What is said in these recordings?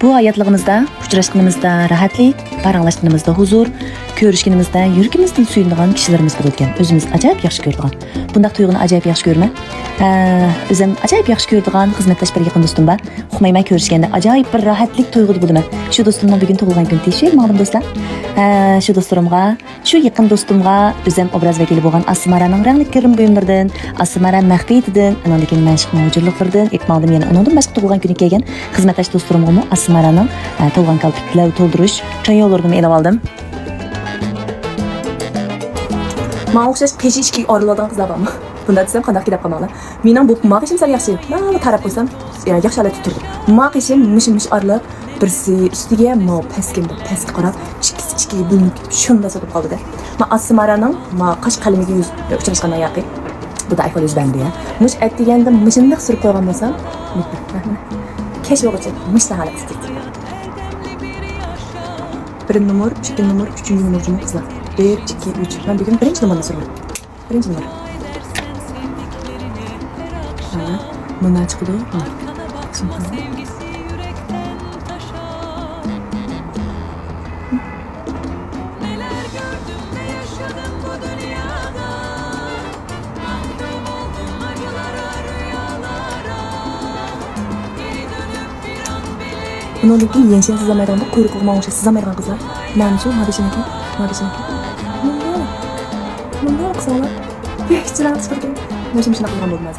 Bu hayatligimizda, uchrashganimizda rahatlik, paranglashganimizda huzur, ko'rishganimizda yuragimizdan suyunadigan kishilarimiz bo'ladi ekan. O'zimiz ajoyib yaxshi ko'radigan. Bundaq tuyg'uni ajoyib yaxshi ko'raman. O'zim ajoyib yaxshi ko'radigan xizmatdosh bir yaqin do'stim bor. Uxmayman ko'rishganda ajoyib bir rahatlik tuyg'uda bo'laman. Shu do'stimning bugun tug'ilgan kuni teshik ma'lum do'stlar. Shu do'stlarimga, shu yaqin do'stimga o'zim obraz vakili bo'lgan Asmaraning rangli kirim buyumlaridan, Asmara mahfiyatidan, andan keyin mashq mavjudliklaridan aytmoqdim yana undan boshqa tug'ilgan kuni kelgan xizmatdosh do'stlarimga Asmaraning tug'ilgan kalpiklar to'ldirish chayonlarini elib oldim. Mağ o'xshash qishi ichkiga oriladigan qizlar bormi? Bunda desam qanday kelib qolmoqlar. Mening bu maqishim sal yaxshi. Mana taraf qo'ysam, yaxshi holatda turdi. Maqishim mish-mish orilib, birsi ustiga mo pastga qarab, ichkiga bo'linib shunda sotib qoldi-da. Men Asmaraning qash qalamiga yuz uchrashgandan yaqi. Bu da iPhone 100 bende ya. Mush aytganda mishindiq surib qo'ygan bo'lsam, kesh o'g'ich mishda holat tutdi. 1 numar, 2 numar, 3 numar jumla qizlar. 1, 2, 3. Ben bugün birinci numarada sürüyorum. Birinci numara. Bundan çıkıldı. Bunun ilk yenişen sızlamaydan da kuyruk olmamışı sızlamaydan kızlar. Neymiş o? Madişineki. Bundan kısalar. Hiç çırak çıkarken. Başım şuna kılgan olmaz.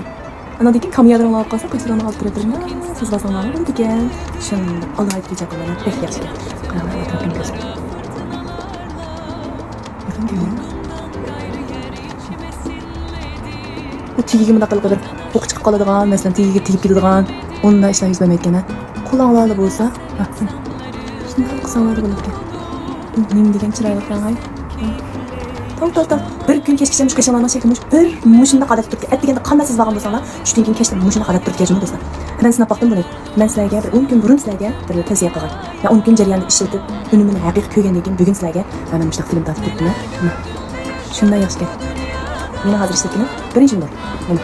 Ana dikin kameradan alıp kalsa kaçıranı alıp bırakırım. Siz basanlar mı diken? Şimdi Allah'a etmeyecek olanlar pek yaşlı. Karanlığa tapın gözüm. Bakın görüyorum. Bu tüyüge mıdaqalı kadar boku çıkıp kalıdığan, mesela tüyüge tiyip gididiğen, onun da işler yüzmem etkene. Kulağlarla bolsa, şimdi kısalar da bulurken. Neyim degen çıraylık rağay. Tam. Bir gün keşke kaşalarına çekilmiş. Bir muşunda kadar tuttu. Et degende qanday siz bağın bolsalar, düştüğün gün keşke muşunda kadar tuttu gecimi dostlar. Ben sinap baktım bunu. Ben sizlarga bir 10 gün burun sizlarga bir tavsiya qilgan. Ya 10 gün jarayonida ishlatib, unumini haqiqiy ko'rgandan keyin bugun sizlarga mana mushta film tatib ketdim. Shunday yaxshi gap. Meni hozir ishlatganim birinchi numar. Mana.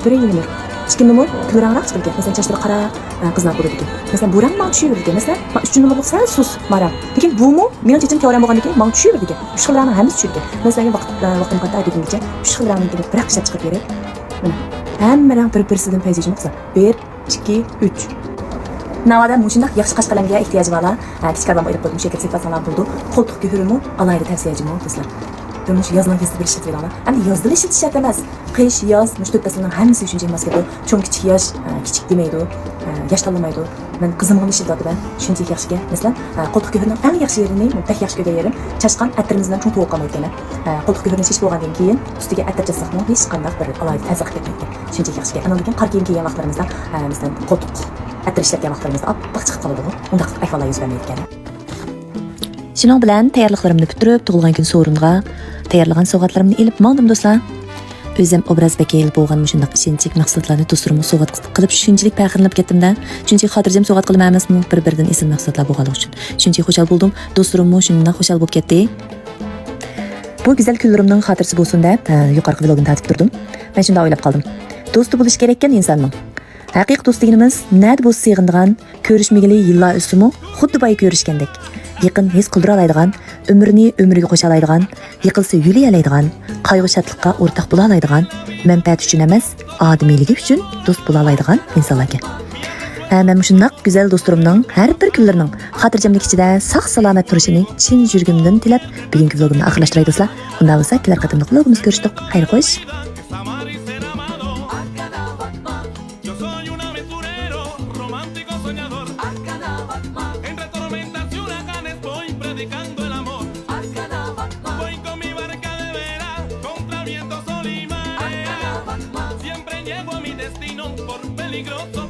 Birinchi numar. İkinci numar ko'ranroq chiqib ketgan. Masalan, chachlari qara qizlar bo'ladi ekan. Masalan, bu rang menga tushib ekan. Masalan, men 3 numar bo'lsa sus maram. Lekin bu mu? Mening chechim ko'ran bo'lgandan keyin menga tushib ekan. 3 xil rangni hammasi tushib ekan. Masalan, vaqtim qatda aytganimcha 3 xil rangni bir ishlab chiqib berib. Mana. Hamma rang bir-birisidan payzajim qilsa. 1, 2, 3. Navada mushundaq yaxshi qash qalamga ehtiyoji borlar. Kichkardan o'ylab qo'ydim. Shekil sepatsalar bo'ldi. Qo'ltiq ko'hirimi alayda tavsiyajim do'stlar. Dönüş yazılan kesip bir işlet veriyorlar. Hem de yazılı işlet işlet demez. Kış, yaz, müştüttesinden hemisi üçüncü emas gibi. Çoğun küçük yaş, küçük demeydi o. Yaş tanımaydı. Ben kızımın işleti ben. Üçüncü yaşıga. Mesela koltuk köhürünün en yaxşı yerini, pek yaxşı göre yerim. Çaşkan etlerimizden çok soğuk kalmaydı gene. Koltuk köhürünün şiş boğandan keyin üstüge etler çasakmı hiç qandaq bir alaydı tazaq ketmeydi. Üçüncü yaşıga. Anadolu'dan kar keyin vaxtlarımızda mesela koltuk etler işletken vaxtlarımızda appak çıkıp kalıdı o. Ondaq ayfalar yüz vermeydi gene. Şunun bilen tayyorliklarimni bitirib, tug'ilgan kun so'ringa tayyorlagan sovg'atlarimni elib moldim do'stlar. O'zim obraz vakil bo'lgan shunday ishonchli maqsadlarni do'stlarimga sovg'at qilib shunchalik faxrlanib ketdim-da. Shunchaki xotirjam sovg'at qilib emasmi, bir-biridan esin maqsadlar bo'lganligi uchun. Shunchaki xushal bo'ldim, do'stlarimmo shunday xushal bo'lib ketdi. Bu go'zal kunlarimning xotirasi bo'lsin deb yuqorqi vlogni tatib turdim. Men shunday o'ylab qoldim. Do'sti bo'lish kerak ekan insonning. Haqiqiy do'st deganimiz nada bo'lsa sig'indigan, ko'rishmagili yillar o'simi, xuddi boya ko'rishgandek. Yaqin his qildira oladigan, umriga qo'sha oladigan, yiqilsa yuli oladigan, qayg'u shodlikqa o'rtoq bo'la oladigan, manfaat uchun emas, odamiyligi uchun do'st bo'la oladigan insonlarga. Men shunday go'zal do'stlarimning har bir kunlarining xotirjamlik ichida sog' salomat turishini chin yuragimdan tilab, bugungi vlogimni oxirlashtiray do'stlar. Unda bo'lsa, kelar qatimda vlogimiz ko'rishdik. Xayr qo'sh. Predicando el amor, voy con mi barca de vela contra vientos, sol y mar. Siempre llego a mi destino por peligroso.